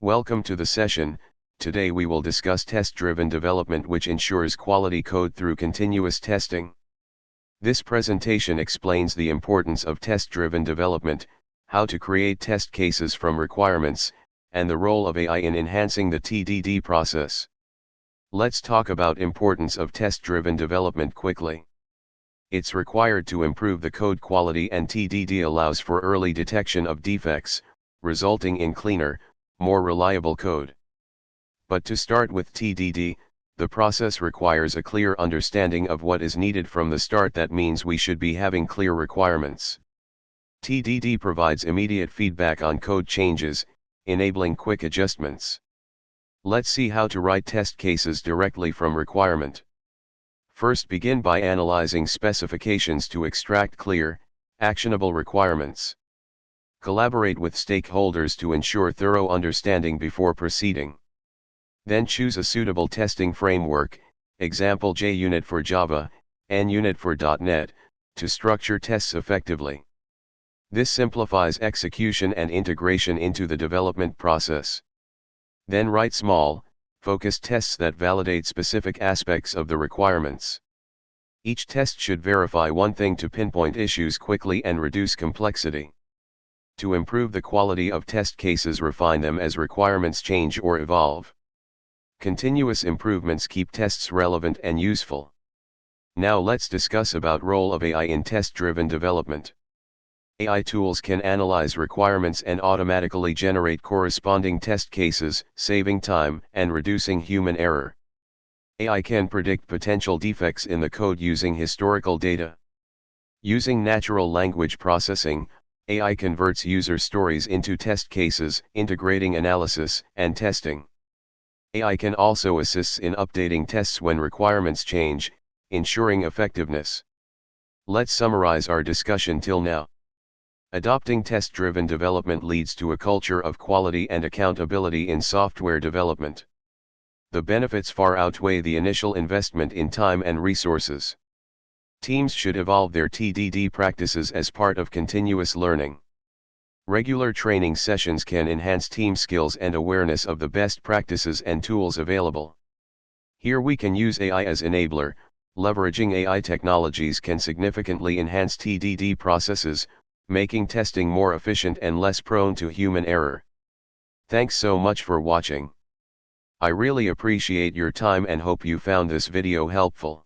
Welcome to the session. Today we will discuss test-driven development, which ensures quality code through continuous testing. This presentation explains the importance of test-driven development, how to create test cases from requirements, and the role of AI in enhancing the TDD process. Let's talk about importance of test-driven development quickly. It's required to improve the code quality, and TDD allows for early detection of defects, resulting in cleaner, more reliable code. But to start with TDD, the process requires a clear understanding of what is needed from the start. That means we should be having clear requirements. TDD provides immediate feedback on code changes, enabling quick adjustments. Let's see how to write test cases directly from requirement. First, begin by analyzing specifications to extract clear, actionable requirements. Collaborate with stakeholders to ensure thorough understanding before proceeding. Then choose a suitable testing framework, example JUnit for Java, NUnit for .NET, to structure tests effectively. This simplifies execution and integration into the development process. Then write small, focused tests that validate specific aspects of the requirements. Each test should verify one thing to pinpoint issues quickly and reduce complexity. To improve the quality of test cases, refine them as requirements change or evolve. Continuous improvements keep tests relevant and useful. Now let's discuss about role of AI in test-driven development. AI tools can analyze requirements and automatically generate corresponding test cases, saving time and reducing human error. AI can predict potential defects in the code using historical data. Using natural language processing, AI converts user stories into test cases, integrating analysis and testing. AI can also assist in updating tests when requirements change, ensuring effectiveness. Let's summarize our discussion till now. Adopting test-driven development leads to a culture of quality and accountability in software development. The benefits far outweigh the initial investment in time and resources. Teams should evolve their TDD practices as part of continuous learning. Regular training sessions can enhance team skills and awareness of the best practices and tools available. Here we can use AI as enabler. Leveraging AI technologies can significantly enhance TDD processes, making testing more efficient and less prone to human error. Thanks so much for watching. I really appreciate your time and hope you found this video helpful.